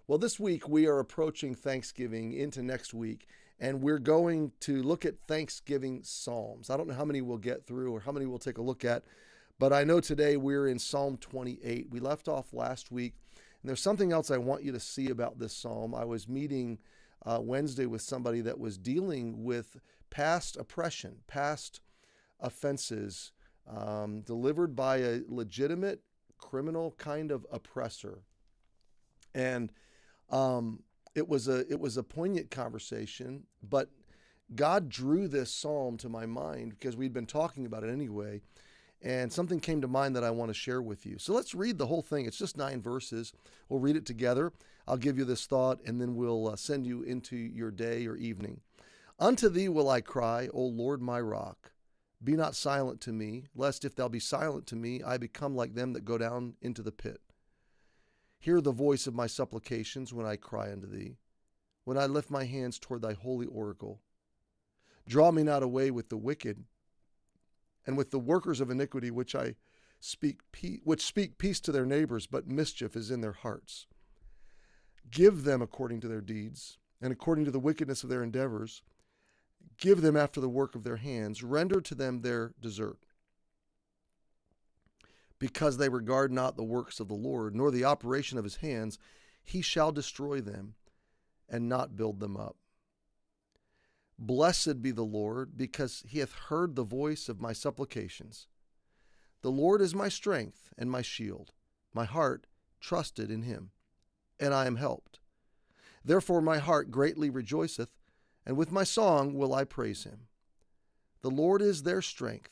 Well, this week we are approaching Thanksgiving into next week, and we're going to look at Thanksgiving Psalms. I don't know how many we'll get through or how many we'll take a look at, but I know today we're in Psalm 28. We left off last week, and there's something else I want you to see about this psalm. I was meeting Wednesday with somebody that was dealing with past oppression, past offenses delivered by a legitimate criminal kind of oppressor. And it was a poignant conversation, but God drew this psalm to my mind because we'd been talking about it anyway, and something came to mind that I want to share with you. So let's read the whole thing. It's just 9 verses. We'll read it together. I'll give you this thought, and then we'll send you into your day or evening. Unto thee will I cry, O Lord my rock. Be not silent to me, lest if thou be silent to me, I become like them that go down into the pit. Hear the voice of my supplications when I cry unto thee, when I lift my hands toward thy holy oracle. Draw me not away with the wicked, and with the workers of iniquity, which speak peace to their neighbors, but mischief is in their hearts. Give them according to their deeds, and according to the wickedness of their endeavors. Give them after the work of their hands. Render to them their desert. Because they regard not the works of the Lord, nor the operation of his hands, he shall destroy them and not build them up. Blessed be the Lord, because he hath heard the voice of my supplications. The Lord is my strength and my shield. My heart trusted in him, and I am helped. Therefore my heart greatly rejoiceth, and with my song will I praise him. The Lord is their strength,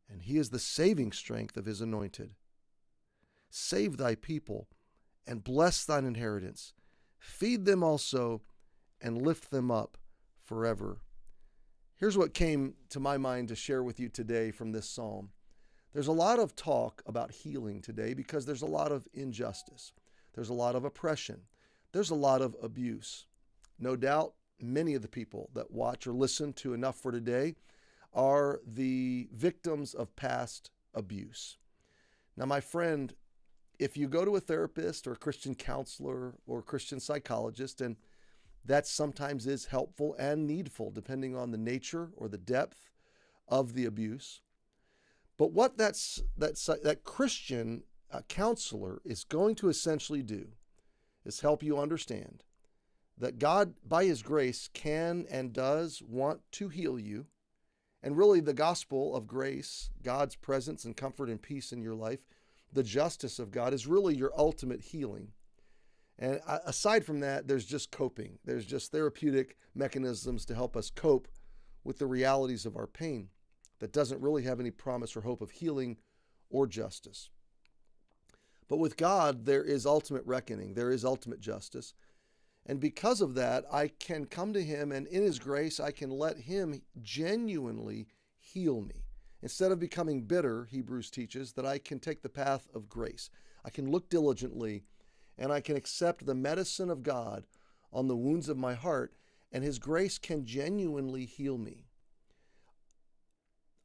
and he is the saving strength of his anointed. Save thy people, and bless thine inheritance. Feed them also, and lift them up forever. Here's what came to my mind to share with you today from this psalm. There's a lot of talk about healing today because there's a lot of injustice. There's a lot of oppression. There's a lot of abuse. No doubt, many of the people that watch or listen to Enough for Today are the victims of past abuse. Now, my friend, if you go to a therapist or a Christian counselor or a Christian psychologist, and that sometimes is helpful and needful depending on the nature or the depth of the abuse. But what that Christian counselor is going to essentially do is help you understand that God, by his grace, can and does want to heal you. And really the gospel of grace, God's presence and comfort and peace in your life, the justice of God is really your ultimate healing. And aside from that, there's just coping. There's just therapeutic mechanisms to help us cope with the realities of our pain that doesn't really have any promise or hope of healing or justice. But with God, there is ultimate reckoning. There is ultimate justice. And because of that, I can come to him, and in his grace, I can let him genuinely heal me. Instead of becoming bitter, Hebrews teaches, that I can take the path of grace. I can look diligently, and I can accept the medicine of God on the wounds of my heart, and his grace can genuinely heal me.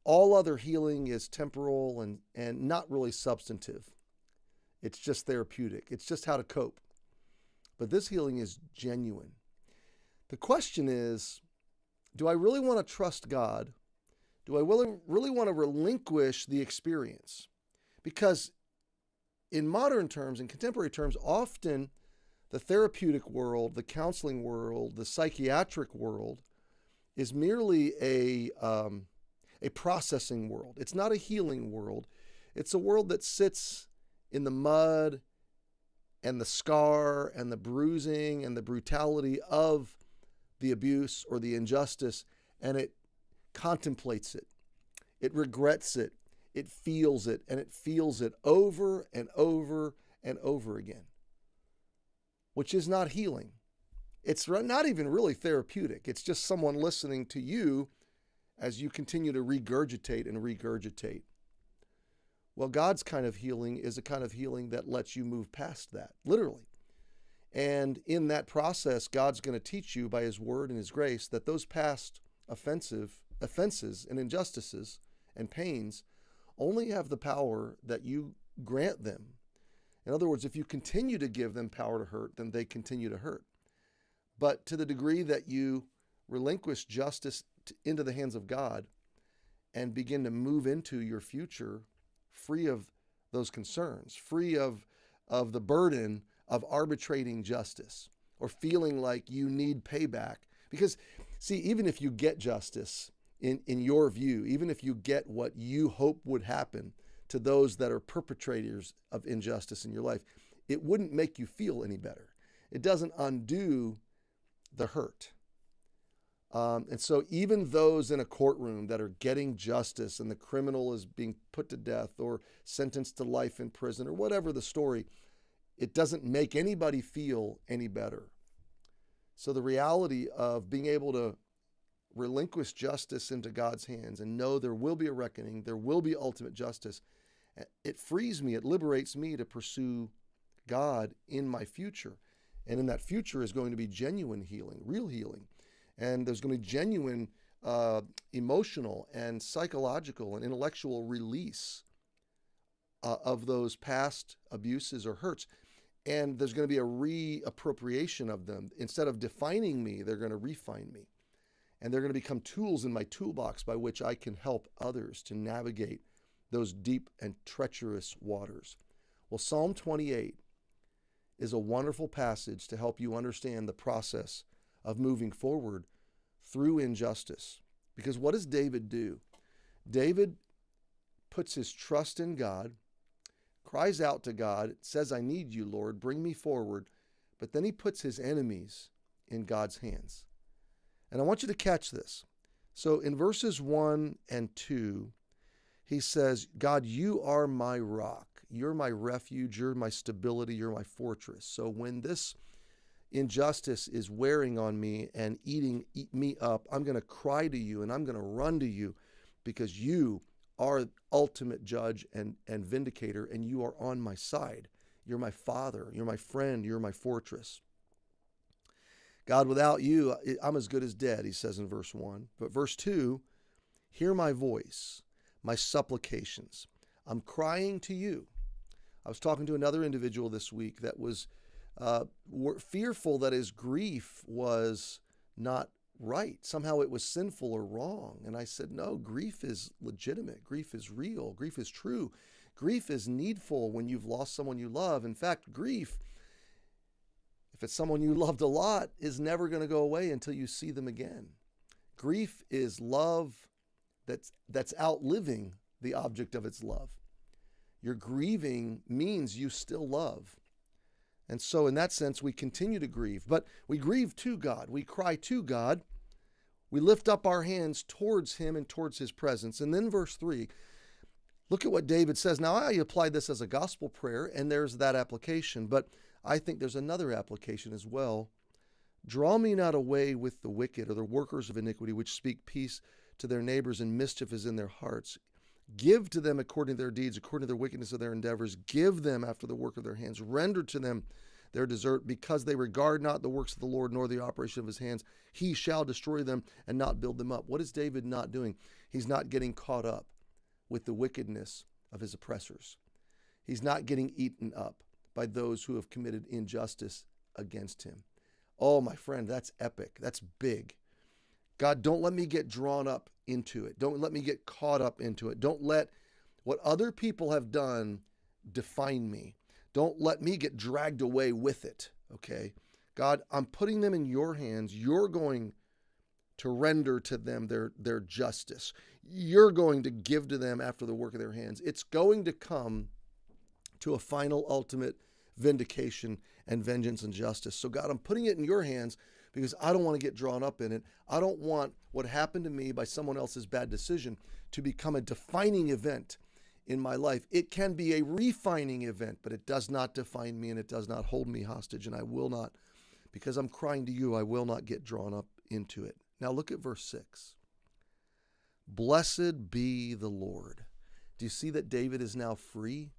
All other healing is temporal and not really substantive. It's just therapeutic. It's just how to cope. But this healing is genuine. The question is, do I really want to trust God? Do I really want to relinquish the experience? Because in modern terms, in contemporary terms, often the therapeutic world, the counseling world, the psychiatric world is merely a processing world. It's not a healing world. It's a world that sits in the mud and the scar and the bruising and the brutality of the abuse or the injustice, and it contemplates it. It regrets it. It feels it, and it feels it over and over and over again, which is not healing. It's not even really therapeutic. It's just someone listening to you as you continue to regurgitate and regurgitate. Well, God's kind of healing is a kind of healing that lets you move past that, literally. And in that process, God's going to teach you by his word and his grace that those past offenses and injustices and pains only have the power that you grant them. In other words, if you continue to give them power to hurt, then they continue to hurt. But to the degree that you relinquish justice into the hands of God and begin to move into your future free of those concerns, free of the burden of arbitrating justice or feeling like you need payback. Because, see, even if you get justice in your view, even if you get what you hope would happen to those that are perpetrators of injustice in your life, it wouldn't make you feel any better. It doesn't undo the hurt. And so even those in a courtroom that are getting justice and the criminal is being put to death or sentenced to life in prison or whatever the story, it doesn't make anybody feel any better. So the reality of being able to relinquish justice into God's hands and know there will be a reckoning, there will be ultimate justice, it frees me, it liberates me to pursue God in my future. And in that future is going to be genuine healing, real healing. And there's going to be genuine emotional and psychological and intellectual release of those past abuses or hurts. And there's going to be a reappropriation of them. Instead of defining me, they're going to refine me. And they're going to become tools in my toolbox by which I can help others to navigate those deep and treacherous waters. Well, Psalm 28 is a wonderful passage to help you understand the process of moving forward through injustice. Because what does David do? David puts his trust in God, cries out to God, says, I need you, Lord, bring me forward. But then he puts his enemies in God's hands. And I want you to catch this. So in verses 1 and 2, he says, God, you are my rock. You're my refuge. You're my stability. You're my fortress. So when this injustice is wearing on me and eat me up, I'm going to cry to you and I'm going to run to you because you are ultimate judge and vindicator, and you are on my side. You're my father. You're my friend. You're my fortress. God, without you, I'm as good as dead, he says in verse 1. But verse 2, hear my voice, my supplications. I'm crying to you. I was talking to another individual this week that was fearful that his grief was not right. Somehow it was sinful or wrong. And I said, no, grief is legitimate. Grief is real. Grief is true. Grief is needful when you've lost someone you love. In fact, grief, if it's someone you loved a lot, is never going to go away until you see them again. Grief is love that's outliving the object of its love. Your grieving means you still love. And so in that sense, we continue to grieve, but we grieve to God. We cry to God. We lift up our hands towards him and towards his presence. And then verse 3, look at what David says. Now, I applied this as a gospel prayer, and there's that application, but I think there's another application as well. Draw me not away with the wicked or the workers of iniquity, which speak peace to their neighbors and mischief is in their hearts. Give to them according to their deeds, according to their wickedness of their endeavors. Give them after the work of their hands. Render to them their desert, because they regard not the works of the Lord, nor the operation of his hands. He shall destroy them and not build them up. What is David not doing? He's not getting caught up with the wickedness of his oppressors. He's not getting eaten up by those who have committed injustice against him. Oh, my friend, that's epic. That's big. God, don't let me get drawn up into it. Don't let me get caught up into it. Don't let what other people have done define me. Don't let me get dragged away with it, okay? God, I'm putting them in your hands. You're going to render to them their justice. You're going to give to them after the work of their hands. It's going to come to a final, ultimate vindication and vengeance and justice. So God, I'm putting it in your hands because I don't want to get drawn up in it. I don't want what happened to me by someone else's bad decision to become a defining event in my life. It can be a refining event, but it does not define me and it does not hold me hostage. And I will not, because I'm crying to you, I will not get drawn up into it. Now look at verse 6. Blessed be the Lord. Do you see that David is now free?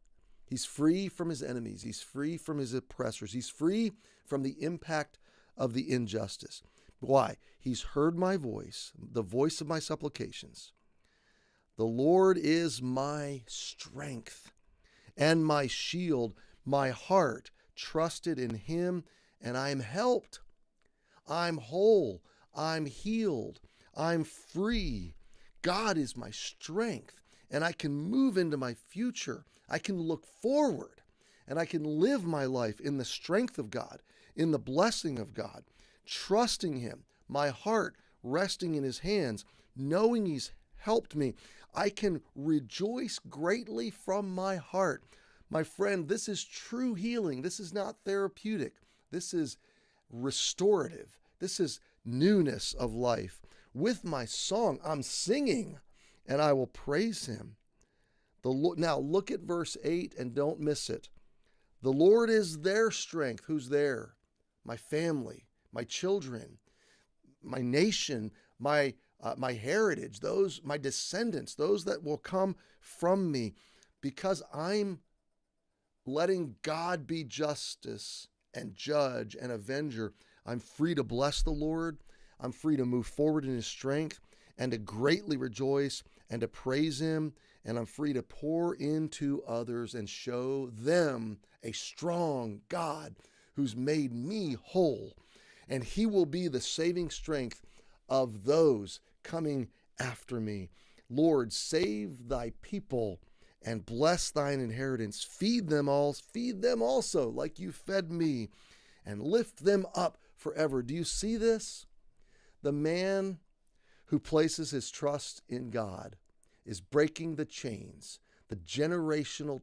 He's free from his enemies. He's free from his oppressors. He's free from the impact of the injustice. Why? He's heard my voice, the voice of my supplications. The Lord is my strength and my shield. My heart trusted in him, and I am helped. I'm whole. I'm healed. I'm free. God is my strength, and I can move into my future. I can look forward, and I can live my life in the strength of God, in the blessing of God, trusting him, my heart resting in his hands, knowing he's helped me. I can rejoice greatly from my heart. My friend, this is true healing. This is not therapeutic. This is restorative. This is newness of life. With my song, I'm singing, and I will praise him. Now look at verse 8 and don't miss it. The Lord is their strength. Who's there? My family, my children, my nation, my heritage, my descendants, those that will come from me, because I'm letting God be justice and judge and avenger. I'm free to bless the Lord. I'm free to move forward in his strength and to greatly rejoice and to praise him. And I'm free to pour into others and show them a strong God who's made me whole. And he will be the saving strength of those coming after me. Lord, save thy people and bless thine inheritance. Feed them also like you fed me, and lift them up forever. Do you see this? The man who places his trust in God is breaking the chains, the generational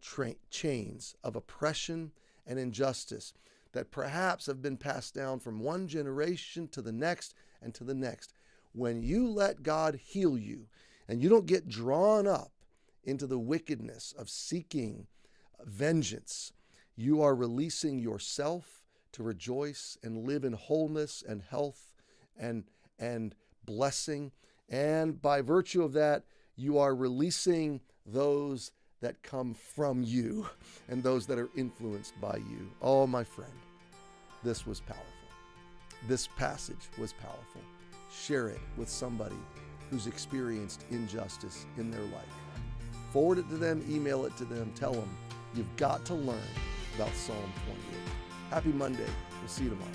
chains of oppression and injustice that perhaps have been passed down from one generation to the next and to the next. When you let God heal you and you don't get drawn up into the wickedness of seeking vengeance, you are releasing yourself to rejoice and live in wholeness and health and blessing. And by virtue of that, you are releasing those that come from you and those that are influenced by you. Oh, my friend, this was powerful. This passage was powerful. Share it with somebody who's experienced injustice in their life. Forward it to them, email it to them, tell them you've got to learn about Psalm 28. Happy Monday. We'll see you tomorrow.